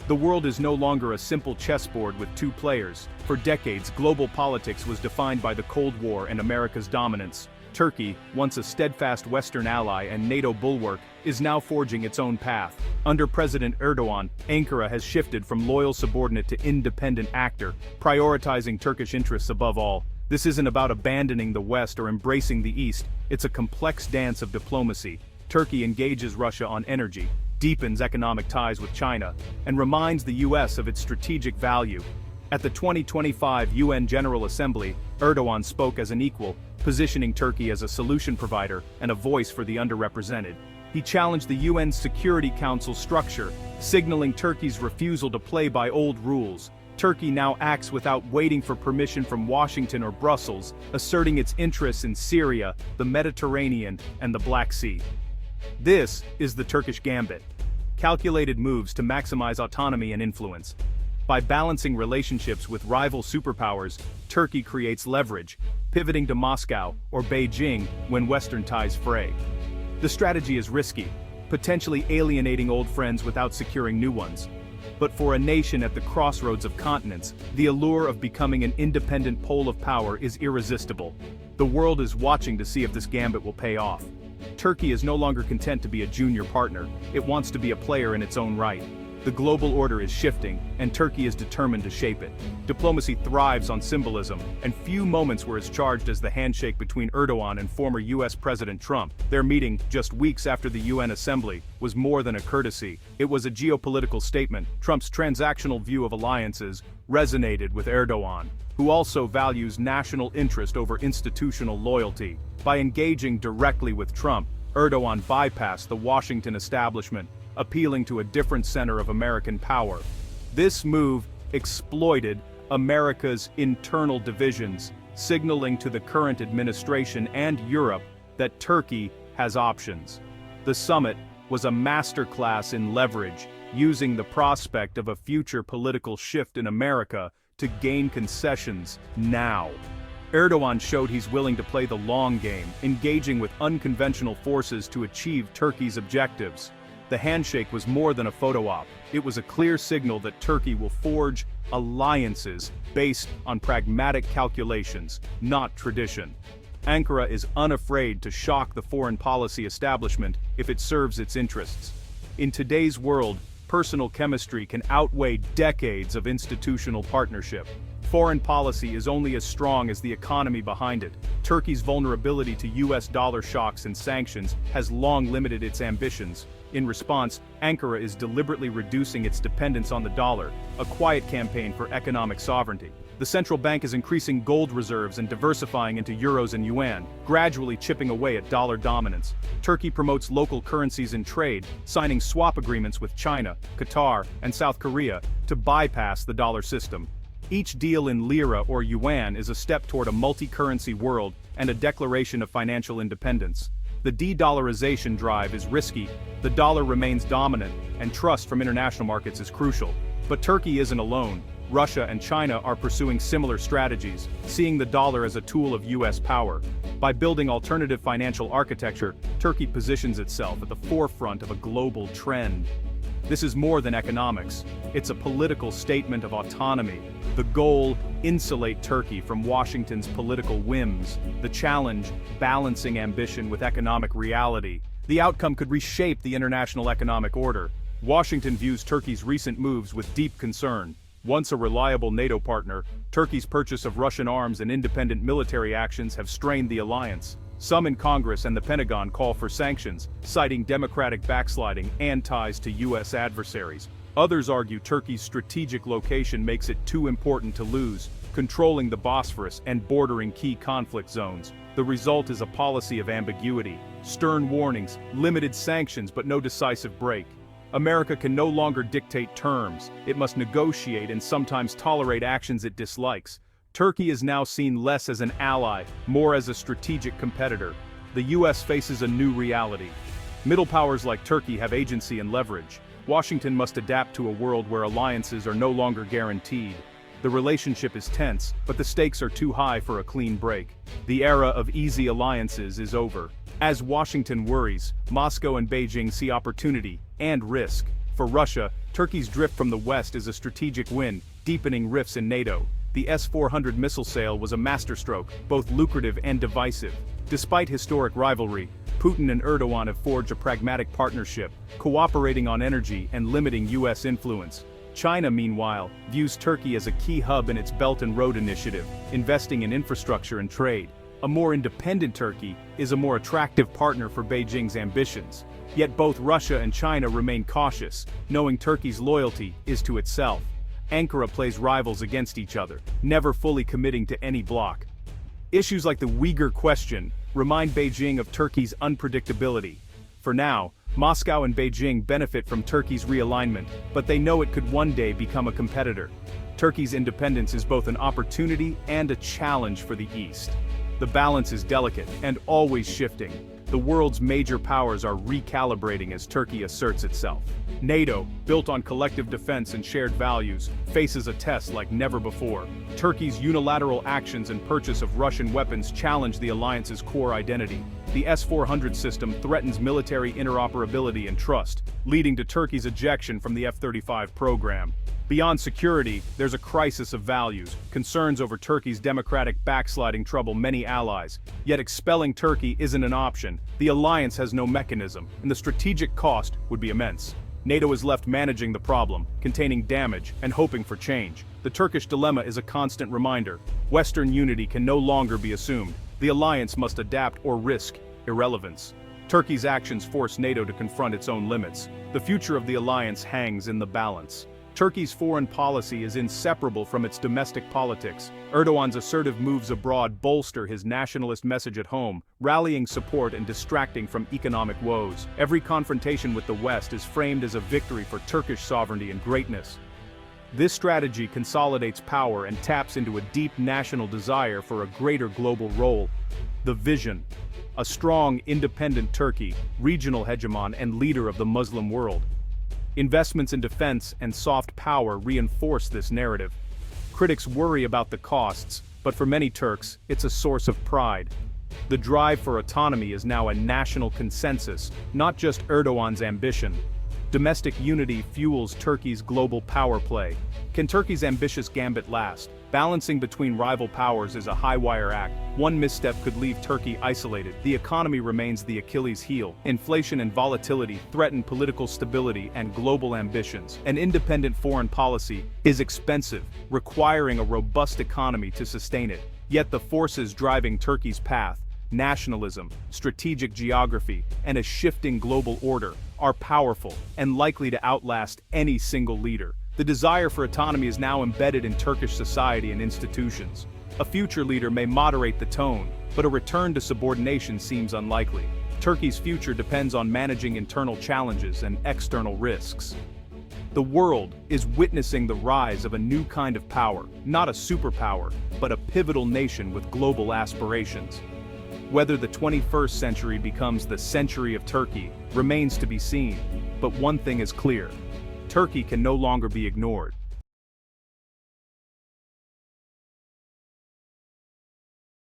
The world is no longer a simple chessboard with two players. For decades, global politics was defined by the Cold War and America's dominance. Turkey, once a steadfast Western ally and NATO bulwark, is now forging its own path. Under President Erdogan, Ankara has shifted from loyal subordinate to independent actor, prioritizing Turkish interests above all. This isn't about abandoning the West or embracing the East, it's a complex dance of diplomacy. Turkey engages Russia on energy, deepens economic ties with China, and reminds the US of its strategic value. At the 2025 UN General Assembly, Erdogan spoke as an equal, positioning Turkey as a solution provider and a voice for the underrepresented. He challenged the UN Security Council structure, signaling Turkey's refusal to play by old rules. Turkey now acts without waiting for permission from Washington or Brussels, asserting its interests in Syria, the Mediterranean, and the Black Sea. This is the Turkish gambit. Calculated moves to maximize autonomy and influence. By balancing relationships with rival superpowers, Turkey creates leverage, pivoting to Moscow or Beijing when Western ties fray. The strategy is risky, potentially alienating old friends without securing new ones. But for a nation at the crossroads of continents, the allure of becoming an independent pole of power is irresistible. The world is watching to see if this gambit will pay off. Turkey is no longer content to be a junior partner, it wants to be a player in its own right. The global order is shifting, and Turkey is determined to shape it. Diplomacy thrives on symbolism, and few moments were as charged as the handshake between Erdogan and former US President Trump. Their meeting, just weeks after the UN Assembly, was more than a courtesy. It was a geopolitical statement. Trump's transactional view of alliances resonated with Erdogan, who also values national interest over institutional loyalty. By engaging directly with Trump, Erdogan bypassed the Washington establishment, appealing to a different center of American power. This move exploited America's internal divisions, signaling to the current administration and Europe that Turkey has options. The summit was a masterclass in leverage, using the prospect of a future political shift in America to gain concessions now. Erdogan showed he's willing to play the long game, engaging with unconventional forces to achieve Turkey's objectives. The handshake was more than a photo op. It was a clear signal that Turkey will forge alliances based on pragmatic calculations, not tradition. Ankara is unafraid to shock the foreign policy establishment if it serves its interests. In today's world, personal chemistry can outweigh decades of institutional partnership. Foreign policy is only as strong as the economy behind it. Turkey's vulnerability to US dollar shocks and sanctions has long limited its ambitions. In response, Ankara is deliberately reducing its dependence on the dollar, a quiet campaign for economic sovereignty. The central bank is increasing gold reserves and diversifying into euros and yuan, gradually chipping away at dollar dominance. Turkey promotes local currencies in trade, signing swap agreements with China, Qatar, and South Korea to bypass the dollar system. Each deal in lira or yuan is a step toward a multi-currency world and a declaration of financial independence. The de-dollarization drive is risky, the dollar remains dominant, and trust from international markets is crucial. But Turkey isn't alone. Russia and China are pursuing similar strategies, seeing the dollar as a tool of US power. By building alternative financial architecture, Turkey positions itself at the forefront of a global trend. This is more than economics. It's a political statement of autonomy. The goal, insulate Turkey from Washington's political whims. The challenge, balancing ambition with economic reality. The outcome could reshape the international economic order. Washington views Turkey's recent moves with deep concern. Once a reliable NATO partner, Turkey's purchase of Russian arms and independent military actions have strained the alliance. Some in Congress and the Pentagon call for sanctions, citing democratic backsliding and ties to US adversaries. Others argue Turkey's strategic location makes it too important to lose, controlling the Bosphorus and bordering key conflict zones. The result is a policy of ambiguity, stern warnings, limited sanctions but no decisive break. America can no longer dictate terms, it must negotiate and sometimes tolerate actions it dislikes. Turkey is now seen less as an ally, more as a strategic competitor. The US faces a new reality. Middle powers like Turkey have agency and leverage. Washington must adapt to a world where alliances are no longer guaranteed. The relationship is tense, but the stakes are too high for a clean break. The era of easy alliances is over. As Washington worries, Moscow and Beijing see opportunity and risk. For Russia, Turkey's drift from the west is a strategic win, deepening rifts in NATO. The S-400 missile sale was a masterstroke, both lucrative and divisive. Despite historic rivalry, Putin and Erdogan have forged a pragmatic partnership, cooperating on energy and limiting U.S. influence. China, meanwhile, views Turkey as a key hub in its Belt and Road Initiative, investing in infrastructure and trade. A more independent Turkey is a more attractive partner for Beijing's ambitions. Yet both Russia and China remain cautious, knowing Turkey's loyalty is to itself. Ankara plays rivals against each other, never fully committing to any bloc. Issues like the Uyghur question remind Beijing of Turkey's unpredictability. For now, Moscow and Beijing benefit from Turkey's realignment, but they know it could one day become a competitor. Turkey's independence is both an opportunity and a challenge for the East. The balance is delicate and always shifting. The world's major powers are recalibrating as Turkey asserts itself. NATO, built on collective defense and shared values, faces a test like never before. Turkey's unilateral actions and purchase of Russian weapons challenge the alliance's core identity. The S-400 system threatens military interoperability and trust, leading to Turkey's ejection from the F-35 program. Beyond security, there's a crisis of values. Concerns over Turkey's democratic backsliding trouble many allies. Yet expelling Turkey isn't an option. The alliance has no mechanism, and the strategic cost would be immense. NATO is left managing the problem, containing damage, and hoping for change. The Turkish dilemma is a constant reminder. Western unity can no longer be assumed. The alliance must adapt or risk irrelevance. Turkey's actions force NATO to confront its own limits. The future of the alliance hangs in the balance. Turkey's foreign policy is inseparable from its domestic politics. Erdogan's assertive moves abroad bolster his nationalist message at home, rallying support and distracting from economic woes. Every confrontation with the West is framed as a victory for Turkish sovereignty and greatness. This strategy consolidates power and taps into a deep national desire for a greater global role. The vision: a strong, independent Turkey, regional hegemon and leader of the Muslim world. Investments in defense and soft power reinforce this narrative. Critics worry about the costs, but for many Turks, it's a source of pride. The drive for autonomy is now a national consensus, not just Erdogan's ambition. Domestic unity fuels Turkey's global power play. Can Turkey's ambitious gambit last? Balancing between rival powers is a high-wire act. One misstep could leave Turkey isolated. The economy remains the Achilles heel. Inflation and volatility threaten political stability and global ambitions. An independent foreign policy is expensive, requiring a robust economy to sustain it. Yet the forces driving Turkey's path, nationalism, strategic geography, and a shifting global order, are powerful and likely to outlast any single leader. The desire for autonomy is now embedded in Turkish society and institutions. A future leader may moderate the tone, but a return to subordination seems unlikely. Turkey's future depends on managing internal challenges and external risks. The world is witnessing the rise of a new kind of power, not a superpower, but a pivotal nation with global aspirations. Whether the 21st century becomes the century of Turkey remains to be seen, but one thing is clear: Turkey can no longer be ignored.